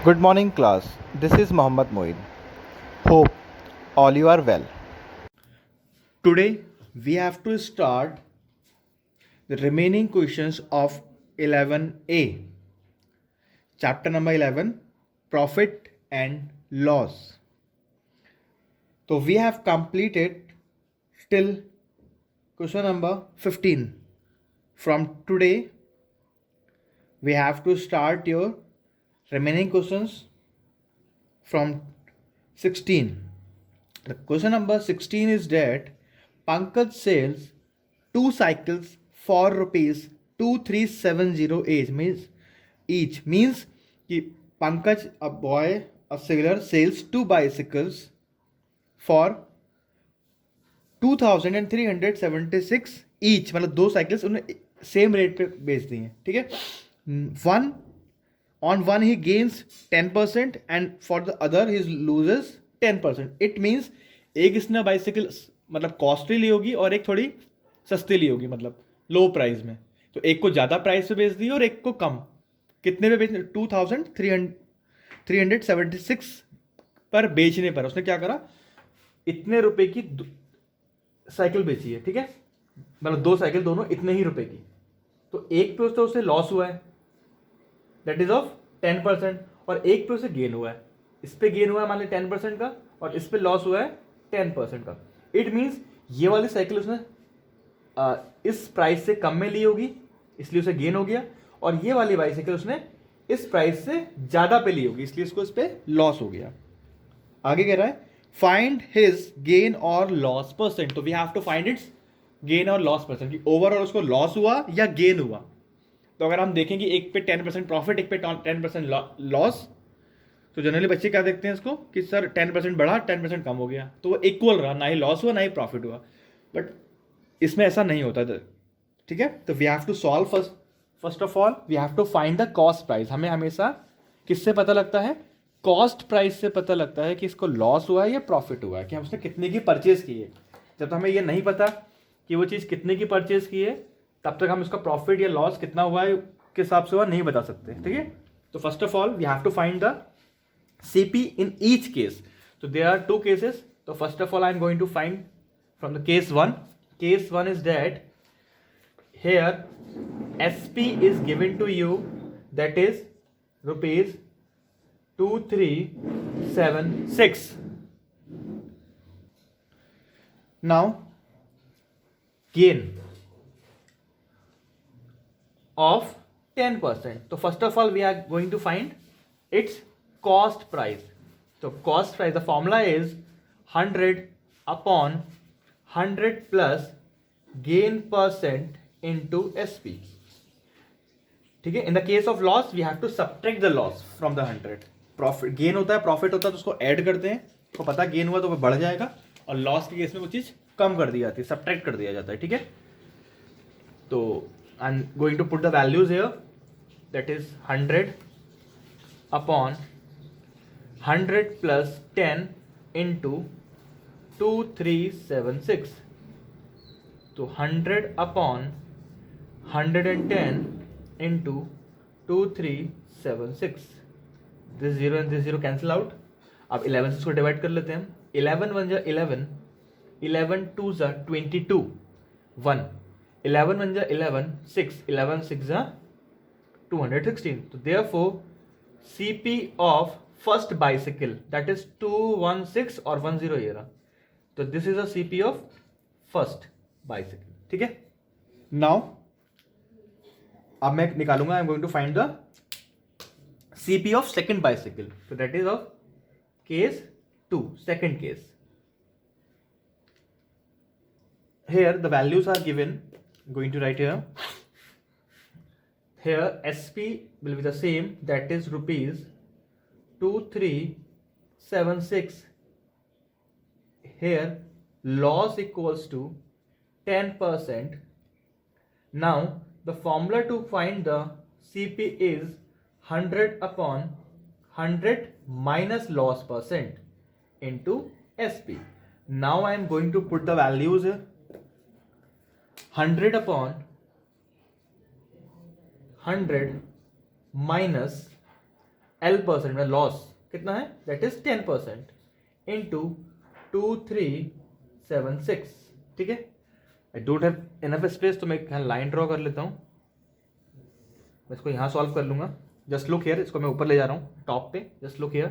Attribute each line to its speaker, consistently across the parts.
Speaker 1: Good morning, class. This is Mohammad Moin. Hope all you are well. Today we have to start the remaining questions of 11A, chapter number 11, Profit and Loss. So we have completed till question number 15. From today, we have to start your remaining questions from 16. The question number 16 is that Pankaj sells two cycles for rupees 2370 each means कि Pankaj, a boy, a sailor, sells two bicycles for 2376 each, मतलब दो cycles उन्होंने same rate पे बेच दी हैं. ठीक है. One on one he gains 10% and for the other he loses 10%. It means एक इसने बाइसिकल मतलब कॉस्टली ली होगी और एक थोड़ी सस्ती ली होगी, मतलब लो प्राइस में. तो एक को ज़्यादा प्राइस पे बेच दी और एक को कम. कितने पे बेचने? 2376 पर बेचने पर उसने क्या करा, इतने रुपए की साइकिल बेची है. ठीक है, मतलब दो साइकिल दोनों इतने ही रुपए की. तो एक पे तो उसे लॉस हुआ है, दैट इज ऑफ 10%, और एक पे उसे गेन हुआ है. इस पे गेन हुआ है मान ली 10% का और इस पे लॉस हुआ है 10% का. इट मीन्स ये वाली साइकिल उसने इस प्राइस से कम में ली होगी इसलिए उसे गेन हो गया, और ये वाली बाइसाइकिल उसने इस प्राइस से ज्यादा पे ली होगी इसलिए इसको इस पे लॉस हो गया. आगे कह रहा है फाइंड हिज गेन और लॉस परसेंट. तो we have to find its gain और लॉस परसेंट कि ओवरऑल उसको लॉस हुआ या गेन हुआ. तो अगर हम देखें कि एक पे 10% प्रॉफिट एक पे 10% लॉस, तो जनरली बच्चे क्या देखते हैं इसको कि सर 10% बढ़ा 10% कम हो गया, तो वो इक्वल रहा, ना ही लॉस हुआ ना ही प्रॉफिट हुआ. बट इसमें ऐसा नहीं होता. ठीक है, तो we have to solve first of all we have to find the cost price. हमें हमेशा किससे पता लगता है? कॉस्ट प्राइस से पता लगता है कि इसको लॉस हुआ है या प्रॉफिट हुआ है, कि हम उसने कितने की परचेज की है. जब हमें ये नहीं पता कि वो चीज़ कितने की परचेज की है, तब तक हम इसका प्रॉफिट या लॉस कितना हुआ है के हिसाब से हुआ नहीं बता सकते. ठीक है, तो first of all we have to find the CP in each case. तो देयर आर टू केसेस. तो first of all I am going to find from the case one. Case one is that here SP is given to you, that is rupees 2376. Now gain of 10%. So first of all we are going to find its cost price. So cost price, the formula is 100 upon 100 plus gain percent into SP. ठीक है. In the case of loss we have to subtract the loss from the 100. Profit gain होता है, profit होता है, तो उसको add करते हैं. तो पता गेन हुआ तो वो बढ़ जाएगा, और लॉस के केस में वो चीज़ कम कर दी जाती है, सब्ट्रैक्ट कर दिया जाता है. ठीक है, तो I am going to put the values here, that is 100 upon 100 plus 10 into 2376. तो 100 upon 110 into 2376. This zero and this zero cancel out. अब 11 से इसको डिवाइड कर लेते हैं. 11 1 जा 11, 11 2 जा 22, 1, 11 1 जा 11, 6, 11 6 जा 216. तो therefore CP of first bicycle, that is 216 और 10 ये रहा. तो this is a CP of first bicycle. ठीक है. नाउ अब मैं निकालूंगा, I am going to find the CP of second bicycle. तो that is of case 2, second case. Here the values are given, going to write here. Here SP will be the same, that is rupees 2376. Here loss equals to 10%. Now the formula to find the CP is 100 upon 100 minus loss percent into SP. Now I am going to put the values 100 upon 100 minus L% में loss कितना है, that is 10% into 2376, ठीक है। I don't have enough space, तो मैं यहाँ line draw कर लेता हूँ, मैं इसको यहाँ सॉल्व कर लूँगा। जस्ट लुक हियर, इसको मैं ऊपर ले जा रहा हूँ टॉप पे, जस्ट लुक हियर।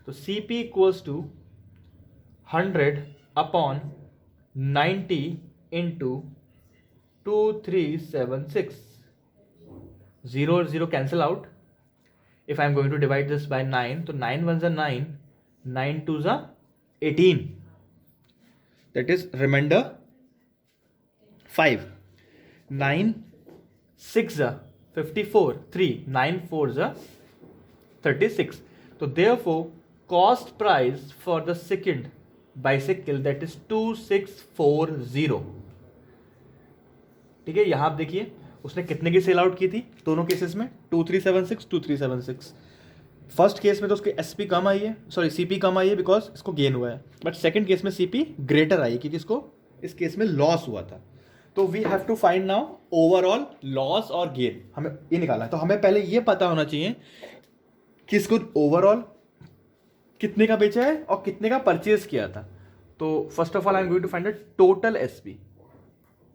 Speaker 1: तो C P equals to 100 upon 90 into 2376, 0 और 0 cancel out. If I am going to divide this by 9, तो 9 1s are 9, 9 2s are 18. That is remainder 5. 9 6s are 54, 3, 9 4s are 36. So therefore, cost price for the second bicycle, that is 2640. ठीक है, यहां आप देखिए उसने कितने की sell out की थी दोनों केसेस में, 2376 2376। फर्स्ट केस में तो उसकी एसपी कम आई है, सॉरी सीपी कम आई है बिकॉज इसको गेन हुआ है, बट सेकंड केस में सीपी ग्रेटर आई है क्योंकि इसको इस केस में लॉस हुआ था। तो we have to find now overall loss और गेन, हमें ये निकालना है। तो हमें पहले ये पता होना चाहिए कि इसको ओवरऑल कितने का बेचा है और कितने का परचेज किया था। तो first of all I am going to find the total SP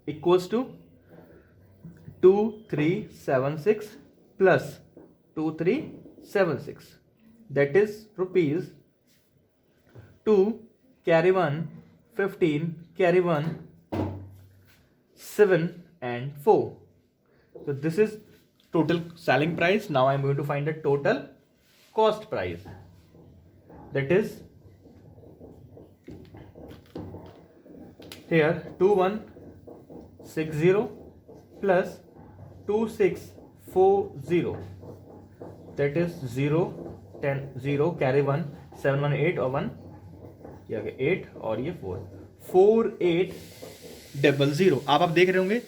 Speaker 1: equals to 2376 plus 2376, that is rupees 2 carry 1 15 carry 1 7 and 4. So this is total selling price. Now I am going to find the total cost price, that is here 2160 plus 2640, that is 0 10 0 carry 1 7 1 8 और 1 ये आ गया 8 और ये 4 4800। आप देख रहे होंगे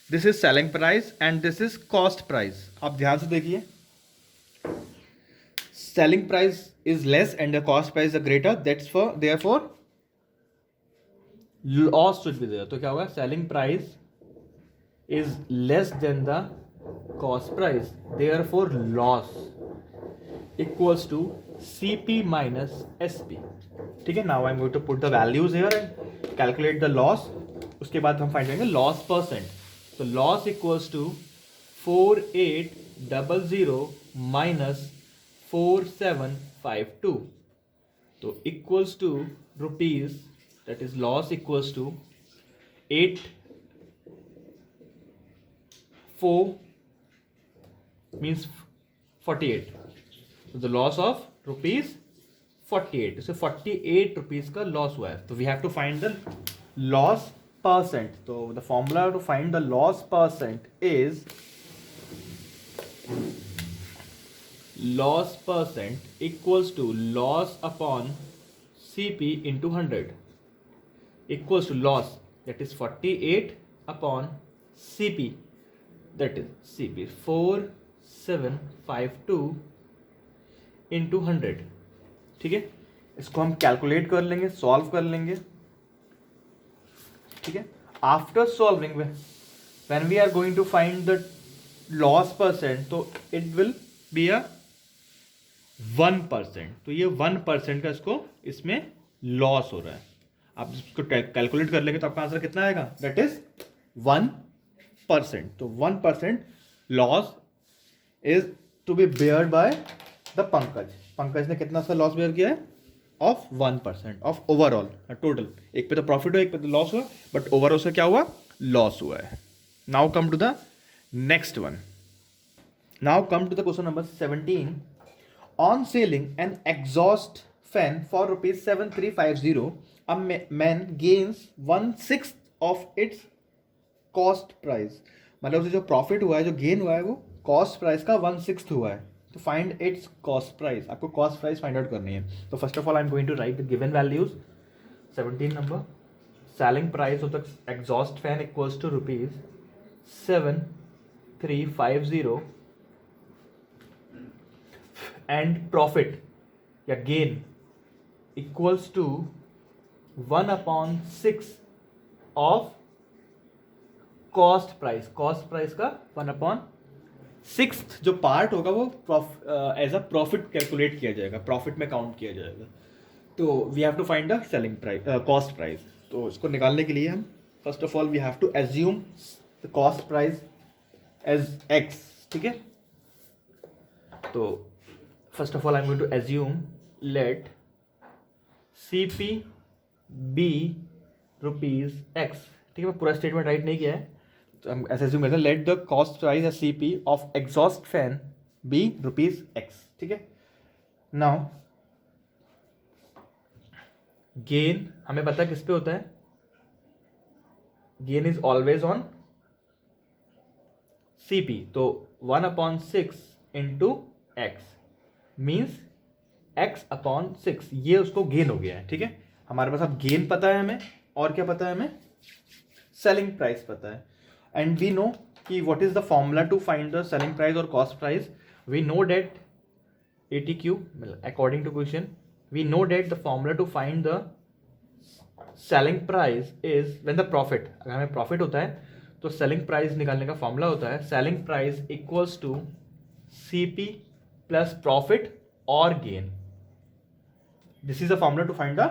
Speaker 1: this is selling price and this is cost price. आप ध्यान से देखिए, selling price is less and the cost price is greater, that's for therefore loss should be there. तो क्या होगा, selling price is less than the cost price, therefore loss equals to CP minus SP, ठीक है। now I'm going to put the values here and calculate the loss, उसके बाद हम find करेंगे loss percent. तो लॉस इक्वल्स टू 4800 माइनस 4752, तो equals to rupees, that is loss equals to 8 4 means 48, so the loss of rupees 48, so 48 rupees का loss हुआ है। तो we have to find the loss percent, तो the formula to find the loss percent is loss percent equals to loss upon CP into 100 equals to loss, that is 48 upon CP, that is CP 4752 into 100, ठीक है। इसको हम calculate कर लेंगे, solve कर लेंगे, ठीक है। After solving when we are going to find the loss percent, तो इट विल बी अ 1%, तो ये 1% का इसको इसमें लॉस हो रहा है। आप इसको कैलकुलेट कर लेंगे तो आपका आंसर कितना आएगा, दैट इज 1%। तो 1% loss is to be bear by the Pankaj. Pankaj ने कितना सा लॉस बेयर किया है, ऑफ 1% ऑफ ओवरऑल टोटल। एक पे तो प्रॉफिट हुआ, एक पे तो लॉस हुआ, बट ओवरऑल से क्या हुआ, लॉस हुआ है। Now come to the next one. Now come to the question number 17। On selling an exhaust fan for rupees 7350, a man gains 1/6 of its cost price. मतलब उसे जो प्रॉफिट हुआ है, जो गेन हुआ है, वो कॉस्ट प्राइस का 1/6 हुआ है। तो फाइंड इट्स कॉस्ट प्राइस, आपको कॉस्ट प्राइस फाइंड आउट करनी है। तो first of all I am going to write the given values. 17 number, selling price of the exhaust fan equals to rupees 7350 and profit या gain equals to 1/6 of cost price. Cost price का 1/6 sixth जो part होगा वो as a profit calculate किया जाएगा, profit में count किया जाएगा। तो we have to find the selling price, cost price. तो इसको निकालने के लिए हम first of all we have to assume the cost price as x, ठीक है। तो first of all I am going to assume let CP be rupees x, ठीक है। मैं पूरा स्टेटमेंट राइट नहीं किया है, तो हम ऐसे एज्यूम करते हैं let the cost price as CP of exhaust fan be rupees x, ठीक है। नाउ गेन हमें पता है किस पे होता है, gain is always on CP। तो 1/6 इंटू एक्स मीन्स x/6, ये उसको गेन हो गया है, ठीक है। हमारे पास अब गेन पता है हमें, और क्या पता है हमें, सेलिंग प्राइस पता है। एंड वी नो कि what is the formula to find the selling price और cost price. We know that ATQ according to question, we know that the formula to find the selling price is when the profit, अगर हमें profit होता है तो selling price निकालने का formula होता है selling price equals to CP plus profit और gain. This is the formula to find the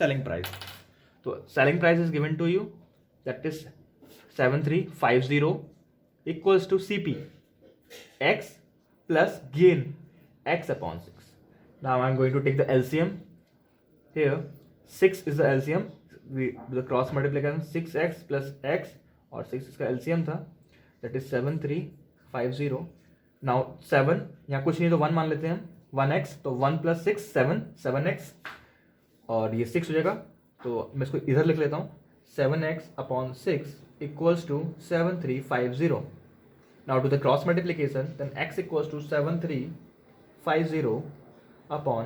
Speaker 1: selling price. तो selling price is given to you, that is 7350 equals to CP x plus gain x/6। Now I am going to take the LCM here. 6 is the LCM. We do the cross multiplication, 6x plus x, और 6 इसका LCM था, that is 7350. Now 7 यहाँ कुछ नहीं तो 1 मान लेते हैं हम, 1x, तो 1 plus 6 7, 7x, और ये 6 हो जाएगा। तो मैं इसको इधर लिख लेता हूँ, 7x/6 equals to 7350. Now do the cross multiplication, then x equals to 7350 upon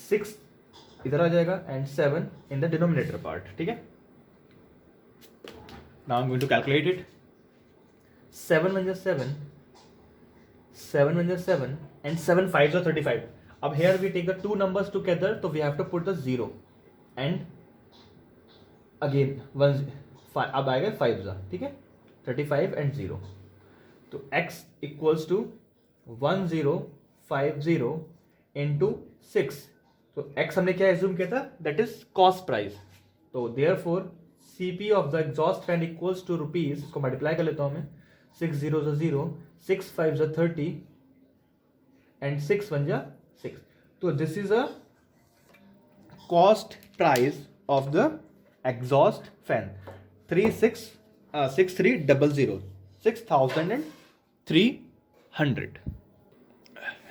Speaker 1: 6 इधर आ जाएगा and 7 in the denominator part, ठीक है। Now I am going to calculate it. 7 1 7, 7 1 7 and 7 5 35। अब here we take the two numbers together, तो we have to put the 0 and again 1, अब आएगा 5 जा, ठीक है, 35 एंड 0। तो x इक्वल्स टू 1050 इंटू 6। तो x हमने क्या एज्यूम किया था, दैट इज कॉस्ट प्राइस। तो therefore CP of the exhaust fan equals to rupees, इसको मल्टीप्लाई कर लेता हूं मैं, 6 0 0, 6 5 30 एंड 6 1 6। तो this is a cost price of the exhaust fan 6300, 6300।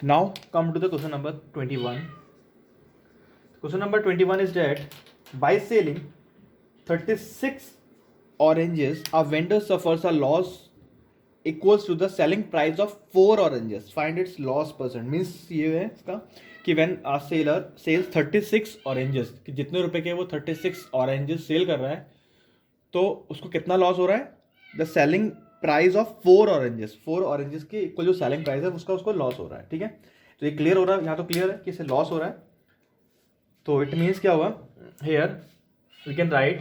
Speaker 1: Now come to the question number 21. Question number 21 is that by selling 36 oranges, a vendor suffers a loss equals to the selling price of 4 oranges. Find its loss percent. Means ये है इसका कि when a seller sells 36 oranges, कि जितने रुपए के वो 36 oranges cell कर रहा है, तो उसको कितना लॉस हो रहा है, the selling price of 4 oranges, 4 oranges के इक्वल जो सेलिंग प्राइस है उसका उसको लॉस हो रहा है, ठीक है। तो ये क्लियर हो रहा है, यहाँ तो क्लियर है कि इसे लॉस हो रहा है। तो इट मीन्स क्या हुआ, here we can write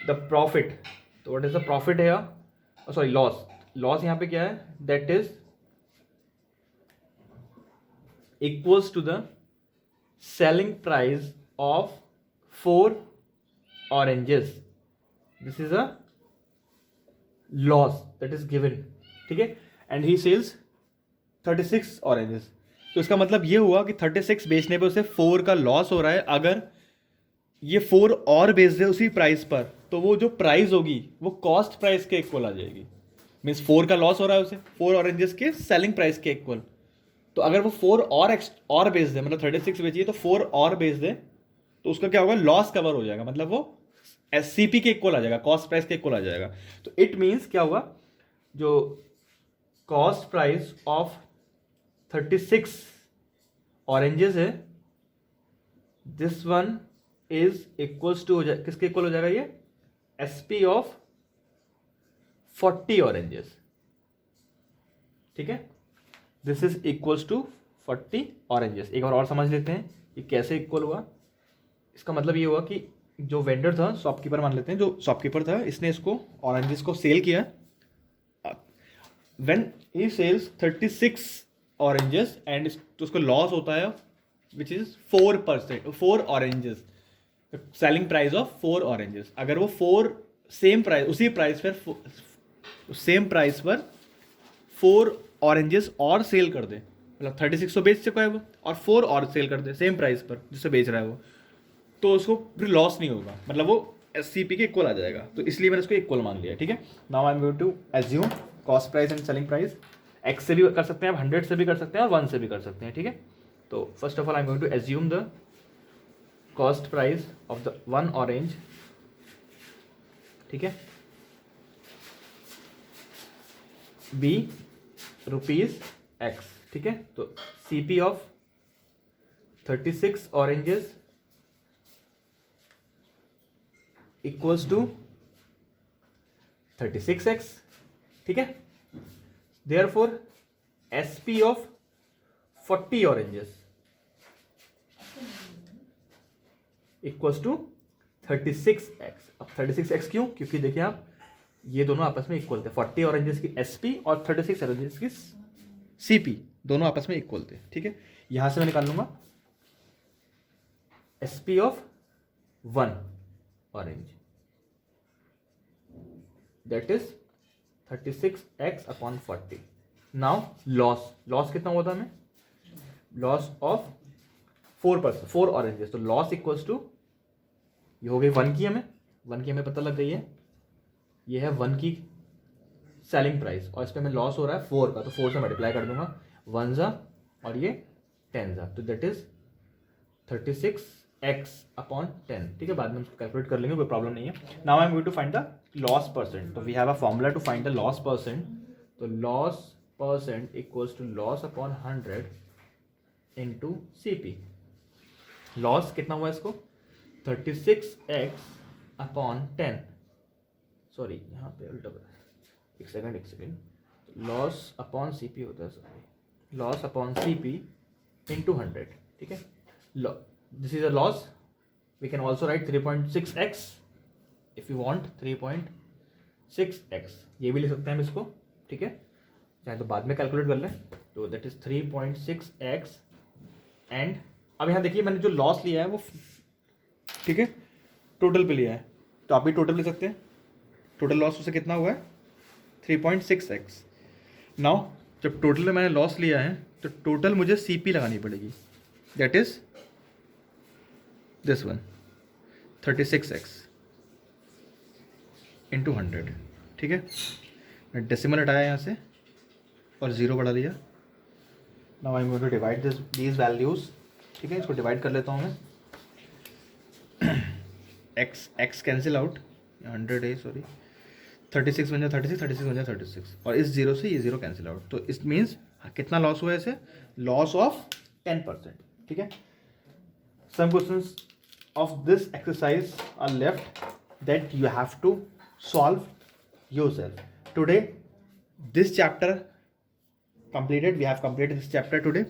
Speaker 1: the profit. तो व्हाट इज द प्रॉफिट है, सॉरी लॉस, लॉस यहाँ पे क्या है, that is equals to the selling price of 4 oranges. This is a loss that is given, ठीक है। And he sells 36 oranges. तो इसका मतलब ये हुआ कि 36 बेचने पे उसे 4 का लॉस हो रहा है। अगर ये 4 और बेच दे उसी प्राइस पर, तो वो जो प्राइस होगी वो कॉस्ट प्राइस के इक्वल आ जाएगी। मीन्स 4 का लॉस हो रहा है उसे 4 ऑरेंजेस के सेलिंग प्राइस के इक्वल। तो अगर वो 4 और बेच दे, मतलब 36 बेचिए तो 4 और बेच दे, तो उसका क्या होगा, लॉस कवर हो जाएगा, मतलब वो SCP के इक्वल आ जाएगा, कॉस्ट प्राइस के इक्वल आ जाएगा। तो इट मीन्स क्या हुआ, जो कॉस्ट प्राइस ऑफ 36 ऑरेंजेस है, this one is equals to किसके इक्वल हो जाएगा, ये SP ऑफ 40 ऑरेंजेस, ठीक है। This is equals to 40 oranges. एक बार और समझ लेते हैं कि कैसे इक्वल हुआ। इसका मतलब ये हुआ कि जो वेंडर था, शॉपकीपर मान लेते हैं, जो शॉपकीपर था, इसने इसको ऑरेंजेस को सेल किया when he sells 36 oranges and तो उसको लॉस होता है which is 4%, 4 oranges, selling price of 4 oranges. अगर वो 4 सेम प्राइस, उसी प्राइस पर सेम प्राइस पर 4 ऑरेंजेस और सेल कर दे, मतलब 36 तो बेच चुका है वो, और 4 और सेल कर दे सेम प्राइस पर जिससे बेच रहा है वो, तो उसको फिर लॉस नहीं होगा, मतलब वो SCP के इक्वल आ जाएगा। तो इसलिए मैंने उसको इक्वल मान लिया, ठीक है। Now I am going to assume cost price and selling price. X से भी कर सकते हैं आप, 100 से भी कर सकते हैं और 1 से भी कर सकते हैं, ठीक है। तो first of all I am going to assume the cost price of the 1 orange, ठीक है, बी रुपीज एक्स, ठीक है। तो CP of 36 oranges equals to 36x, ठीक है। Therefore SP of 40 oranges equals to 36x। अब 36x क्यों? क्योंकि देखिए आप, ये दोनों आपस में इक्वल थे, 40 ऑरेंजेस की SP और 36 ऑरेंजेस की CP, दोनों आपस में इक्वल थे, ठीक है। यहां से मैं निकाल लूंगा SP of 1 orange, that is 36x upon 40। Now loss कितना हुआ था हमें? लॉस ऑफ 4%, 4 ऑरेंजेस, तो लॉस इक्वल्स टू, ये हो गई 1 की, हमें पता लग गई है, ये है 1 की सेलिंग प्राइस, और इस पर हमें लॉस हो रहा है 4 का, तो 4 से मल्टीप्लाई कर दूंगा, 1 जा और ये 10 जा, तो दैट इज 36x अपॉन 10, ठीक है। बाद में उसको कैलकुलेट कर लेंगे, कोई प्रॉब्लम नहीं है। Now I am going to find the loss percent. तो we have a formula to find the loss percent. तो loss percent equals to loss upon 100 into CP। Loss कितना हुआ इसको? 36x अपॉन 10, सॉरी यहाँ पे उल्टा, एक सेकेंड, लॉस अपॉन CP होता है, sorry, loss upon CP into 100, ठीक है। This is a loss, we can also write 3.6x if you want, 3.6x ये भी लिख सकते हैं हम इसको, ठीक है, चाहे तो बाद में कैलकुलेट कर लें। तो दैट इज 3.6x एंड अब यहाँ देखिए मैंने जो लॉस लिया है वो, ठीक है, टोटल पे लिया है, तो आप भी टोटल ले सकते हैं। टोटल लॉस उससे कितना हुआ है? 3.6x। नाउ जब टोटल में मैंने लॉस लिया है तो टोटल मुझे CP लगानी पड़ेगी, that is this one, 36x into 100, ठीक है। मैं डेसिमल हटाया यहाँ से और 0 बढ़ा दिया। Now I am going to divide these values, ठीक है, इसको डिवाइड कर लेता हूँ मैं। x कैंसिल आउट, 100 है, सॉरी, 36 बन जाए 36, 36 बन जाए 36, और इस 0 से ये 0 कैंसिल आउट, तो इट मीन्स कितना लॉस हुआ है इसे? लॉस ऑफ 10%, ठीक है। Some questions of this exercise are left that you have to solve yourself today. This chapter completed, we have completed this chapter today,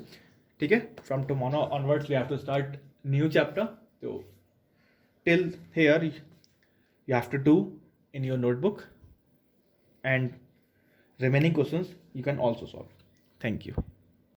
Speaker 1: ठीक है। from tomorrow onwards we have to start new chapter, so till here you have to do in your notebook, and remaining questions you can also solve. Thank you.